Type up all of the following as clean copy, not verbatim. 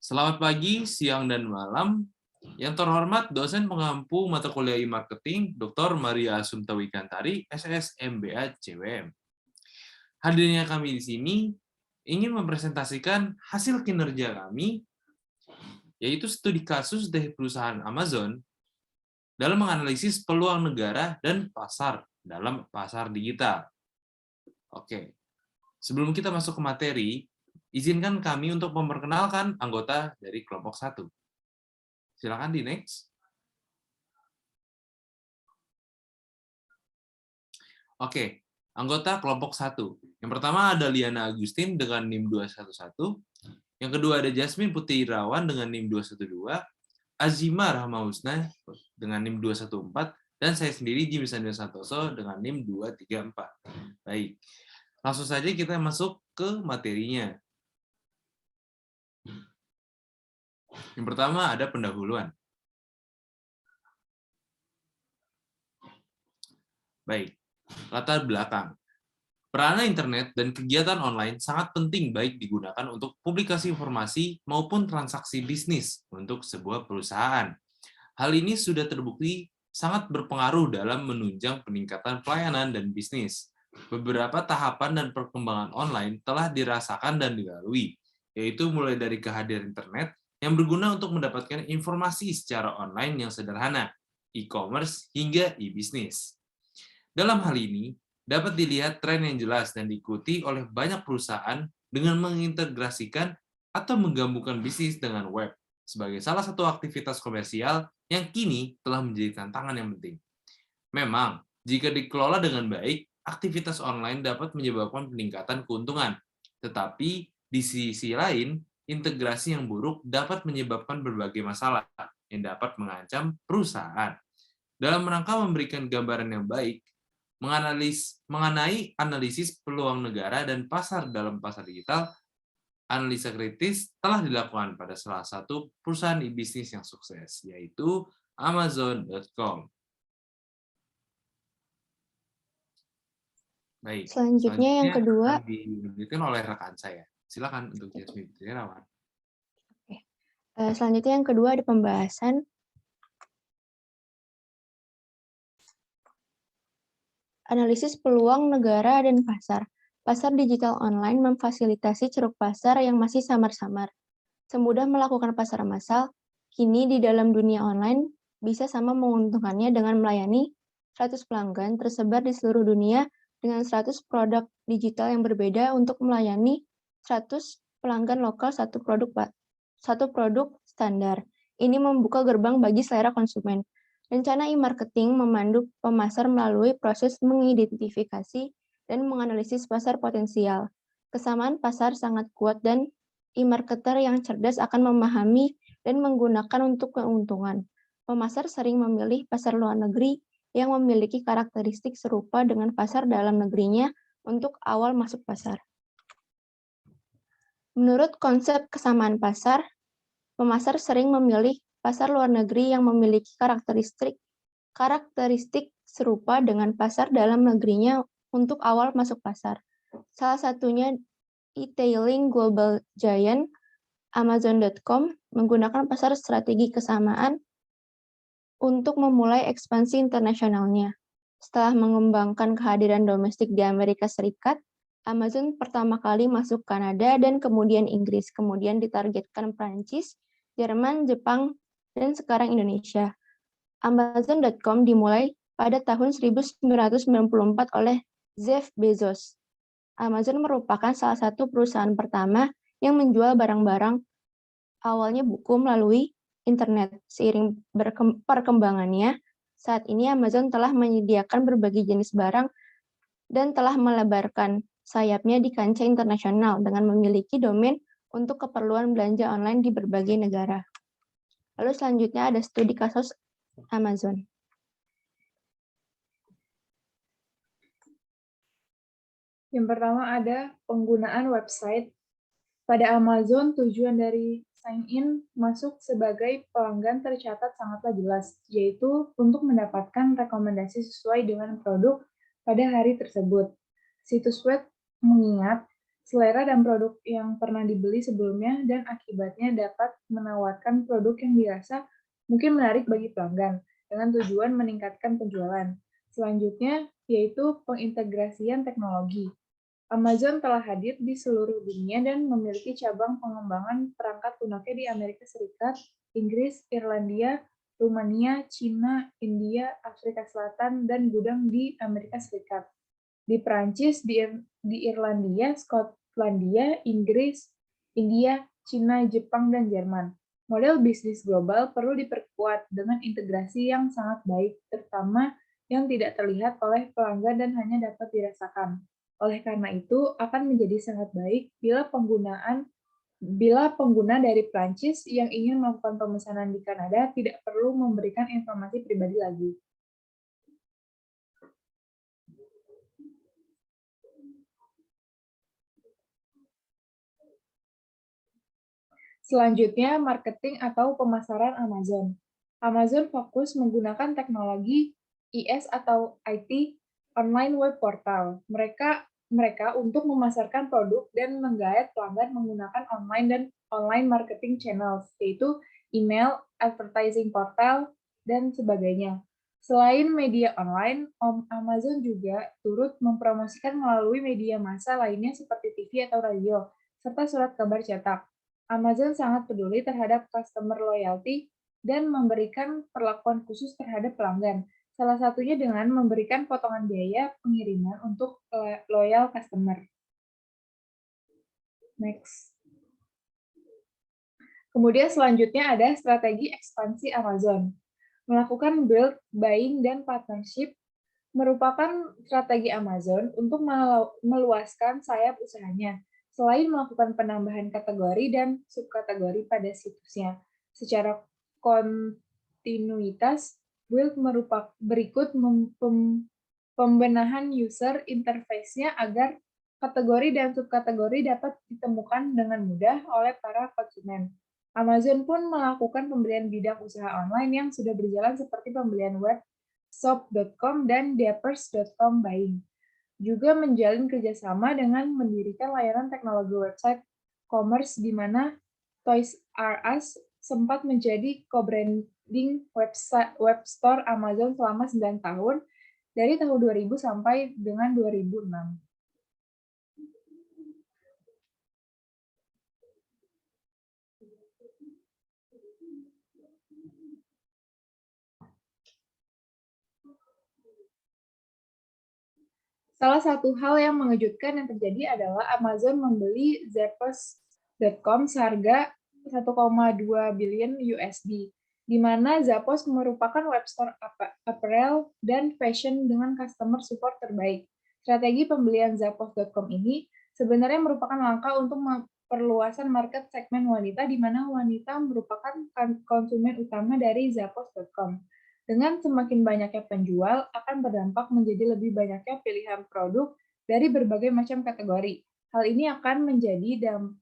Selamat pagi, siang, dan malam. Yang terhormat dosen pengampu mata kuliah e-marketing, Dr. Maria Assunta Wikantari, SS MBA CWM. Hadirnya kami di sini ingin mempresentasikan hasil kinerja kami, yaitu studi kasus dari perusahaan Amazon dalam menganalisis peluang negara dan pasar dalam pasar digital. Oke, sebelum kita masuk ke materi, izinkan kami untuk memperkenalkan anggota dari kelompok 1. Silakan di next. Oke, anggota kelompok 1. Yang pertama ada Liana Agustin dengan NIM 211. Yang kedua ada Jasmine Putri Irawan dengan NIM 212. Azima Rahma Husna dengan NIM 214. Dan saya sendiri, Jimmy Sandiwan Santoso, dengan NIM 234. Baik, langsung saja kita masuk ke materinya. Yang pertama ada pendahuluan. Baik, latar belakang. Peranan internet dan kegiatan online sangat penting baik digunakan untuk publikasi informasi maupun transaksi bisnis untuk sebuah perusahaan. Hal ini sudah terbukti sangat berpengaruh dalam menunjang peningkatan pelayanan dan bisnis. Beberapa tahapan dan perkembangan online telah dirasakan dan dilalui, yaitu mulai dari kehadiran internet yang berguna untuk mendapatkan informasi secara online yang sederhana, e-commerce hingga e-bisnis. Dalam hal ini, dapat dilihat tren yang jelas dan diikuti oleh banyak perusahaan dengan mengintegrasikan atau menggabungkan bisnis dengan web sebagai salah satu aktivitas komersial yang kini telah menjadi tantangan yang penting. Memang, jika dikelola dengan baik, aktivitas online dapat menyebabkan peningkatan keuntungan. Tetapi, di sisi lain, integrasi yang buruk dapat menyebabkan berbagai masalah yang dapat mengancam perusahaan. Dalam rangka memberikan gambaran yang baik, mengenai analisis peluang negara dan pasar dalam pasar digital, analisa kritis telah dilakukan pada salah satu perusahaan e-bisnis yang sukses, yaitu Amazon.com. Baik, Selanjutnya yang kedua, akan dilanjutkan oleh rekan saya. Silakan untuk Jasmine Irawan. Selanjutnya yang kedua ada pembahasan analisis peluang negara dan pasar. Pasar digital online memfasilitasi ceruk pasar yang masih samar-samar. Semudah melakukan pasar massal, kini di dalam dunia online bisa sama menguntungkannya dengan melayani 100 pelanggan tersebar di seluruh dunia dengan 100 produk digital yang berbeda untuk melayani 100 pelanggan lokal satu produk standar. Ini membuka gerbang bagi selera konsumen. Rencana e-marketing memandu pemasar melalui proses mengidentifikasi dan menganalisis pasar potensial. Kesamaan pasar sangat kuat dan e-marketer yang cerdas akan memahami dan menggunakan untuk keuntungan. Pemasar sering memilih pasar luar negeri yang memiliki karakteristik serupa dengan pasar dalam negerinya untuk awal masuk pasar. Menurut konsep kesamaan pasar, pemasar sering memilih pasar luar negeri yang memiliki karakteristik serupa dengan pasar dalam negerinya untuk awal masuk pasar. Salah satunya e-tailing global giant Amazon.com menggunakan pasar strategi kesamaan untuk memulai ekspansi internasionalnya. Setelah mengembangkan kehadiran domestik di Amerika Serikat, Amazon pertama kali masuk Kanada dan kemudian Inggris, kemudian ditargetkan Prancis, Jerman, Jepang, dan sekarang Indonesia. Amazon.com dimulai pada tahun 1994 oleh Jeff Bezos. Amazon merupakan salah satu perusahaan pertama yang menjual barang-barang awalnya buku melalui internet. Seiring perkembangannya, saat ini Amazon telah menyediakan berbagai jenis barang dan telah melebarkan sayapnya di kancah internasional dengan memiliki domain untuk keperluan belanja online di berbagai negara. Lalu selanjutnya ada studi kasus Amazon. Yang pertama ada penggunaan website. Pada Amazon, tujuan dari sign-in masuk sebagai pelanggan tercatat sangatlah jelas, yaitu untuk mendapatkan rekomendasi sesuai dengan produk pada hari tersebut. Situs web mengingat selera dan produk yang pernah dibeli sebelumnya, dan akibatnya dapat menawarkan produk yang dirasa mungkin menarik bagi pelanggan dengan tujuan meningkatkan penjualan. Selanjutnya, yaitu pengintegrasian teknologi. Amazon telah hadir di seluruh dunia dan memiliki cabang pengembangan perangkat lunaknya di Amerika Serikat, Inggris, Irlandia, Rumania, Cina, India, Afrika Selatan, dan gudang di Amerika Serikat. Di Prancis, di Irlandia, Skotlandia, Inggris, India, Cina, Jepang, dan Jerman. Model bisnis global perlu diperkuat dengan integrasi yang sangat baik, terutama yang tidak terlihat oleh pelanggan dan hanya dapat dirasakan. Oleh karena itu, akan menjadi sangat baik bila pengguna dari Prancis yang ingin melakukan pemesanan di Kanada tidak perlu memberikan informasi pribadi lagi. Selanjutnya, marketing atau pemasaran Amazon. Amazon fokus menggunakan teknologi IS atau IT online web portal. Mereka untuk memasarkan produk dan menggait pelanggan menggunakan online marketing channels, yaitu email, advertising portal, dan sebagainya. Selain media online, Amazon juga turut mempromosikan melalui media massa lainnya seperti TV atau radio, serta surat kabar cetak. Amazon sangat peduli terhadap customer loyalty dan memberikan perlakuan khusus terhadap pelanggan, salah satunya dengan memberikan potongan biaya pengiriman untuk loyal customer. Next. Kemudian selanjutnya ada strategi ekspansi Amazon. Melakukan build, buying, dan partnership merupakan strategi Amazon untuk meluaskan sayap usahanya, selain melakukan penambahan kategori dan subkategori pada situsnya. Secara kontinuitas, build berikut pembenahan user interface-nya agar kategori dan subkategori dapat ditemukan dengan mudah oleh para konsumen. Amazon pun melakukan pembelian bidang usaha online yang sudah berjalan seperti pembelian web, shop.com, dan diapers.com buying. Juga menjalin kerjasama dengan mendirikan layanan teknologi website commerce di mana Toys R Us sempat menjadi co-branding web store Amazon selama 9 tahun, dari tahun 2000 sampai dengan 2006. Salah satu hal yang mengejutkan yang terjadi adalah Amazon membeli Zappos.com seharga 1,2 billion USD, di mana Zappos merupakan web store apparel dan fashion dengan customer support terbaik. Strategi pembelian Zappos.com ini sebenarnya merupakan langkah untuk perluasan market segmen wanita, di mana wanita merupakan konsumen utama dari Zappos.com. Dengan semakin banyaknya penjual, akan berdampak menjadi lebih banyaknya pilihan produk dari berbagai macam kategori. Hal ini akan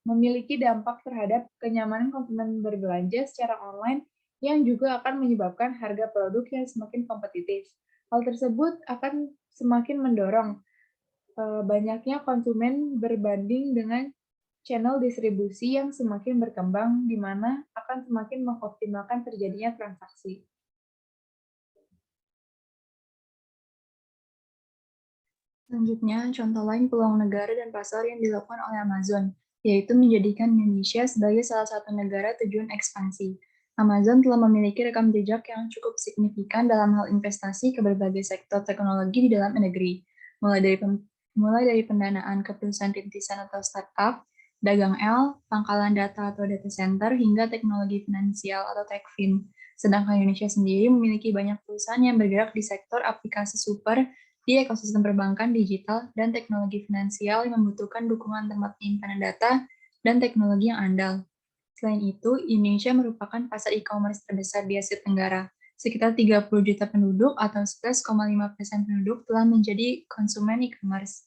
memiliki dampak terhadap kenyamanan konsumen berbelanja secara online yang juga akan menyebabkan harga produk yang semakin kompetitif. Hal tersebut akan semakin mendorong banyaknya konsumen berbanding dengan channel distribusi yang semakin berkembang, di mana akan semakin mengoptimalkan terjadinya transaksi. Selanjutnya, contoh lain peluang negara dan pasar yang dilakukan oleh Amazon, yaitu menjadikan Indonesia sebagai salah satu negara tujuan ekspansi. Amazon telah memiliki rekam jejak yang cukup signifikan dalam hal investasi ke berbagai sektor teknologi di dalam negeri, mulai dari pendanaan ke perusahaan rintisan atau startup, dagang L, pangkalan data atau data center, hingga teknologi finansial atau techfin. Sedangkan Indonesia sendiri memiliki banyak perusahaan yang bergerak di sektor aplikasi super di ekosistem perbankan digital dan teknologi finansial yang membutuhkan dukungan tempat penyimpanan data dan teknologi yang andal. Selain itu, Indonesia merupakan pasar e-commerce terbesar di Asia Tenggara. Sekitar 30 juta penduduk atau 11,5% penduduk telah menjadi konsumen e-commerce.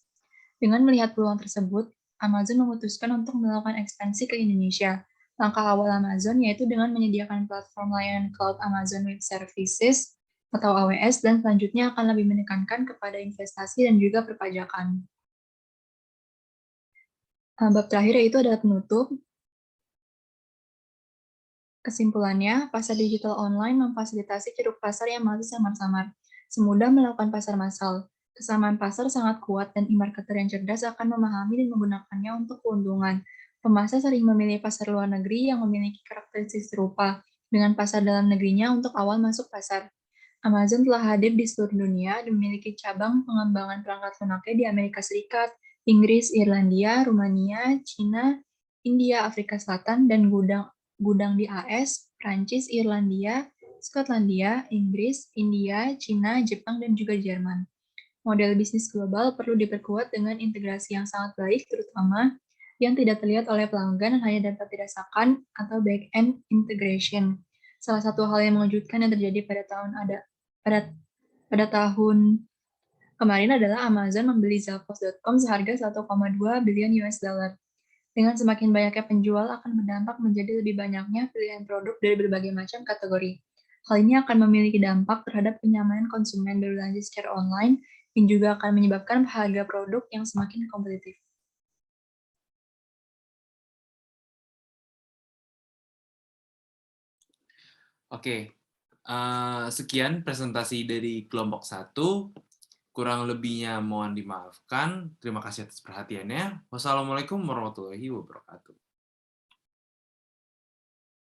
Dengan melihat peluang tersebut, Amazon memutuskan untuk melakukan ekspansi ke Indonesia. Langkah awal Amazon yaitu dengan menyediakan platform layanan cloud Amazon Web Services atau AWS, dan selanjutnya akan lebih menekankan kepada investasi dan juga perpajakan. Bab terakhir yaitu adalah penutup. Kesimpulannya, pasar digital online memfasilitasi ceruk pasar yang masih samar-samar, semudah melakukan pasar massal. Kesamaan pasar sangat kuat dan e-marketer yang cerdas akan memahami dan menggunakannya untuk keuntungan. Pemasar sering memilih pasar luar negeri yang memiliki karakteristik serupa dengan pasar dalam negerinya untuk awal masuk pasar. Amazon telah hadir di seluruh dunia dan memiliki cabang pengembangan perangkat lunaknya di Amerika Serikat, Inggris, Irlandia, Rumania, China, India, Afrika Selatan, dan gudang di AS, Prancis, Irlandia, Skotlandia, Inggris, India, China, Jepang, dan juga Jerman. Model bisnis global perlu diperkuat dengan integrasi yang sangat baik, terutama yang tidak terlihat oleh pelanggan hanya dapat dirasakan atau back-end integration. Salah satu hal yang mengejutkan yang terjadi pada tahun kemarin adalah Amazon membeli Zappos.com seharga 1,2 billion US dollar. Dengan semakin banyaknya penjual akan berdampak menjadi lebih banyaknya pilihan produk dari berbagai macam kategori. Hal ini akan memiliki dampak terhadap kenyamanan konsumen berbelanja secara online dan juga akan menyebabkan harga produk yang semakin kompetitif. Oke, sekian presentasi dari kelompok 1. Kurang lebihnya mohon dimaafkan. Terima kasih atas perhatiannya. Wassalamualaikum warahmatullahi wabarakatuh.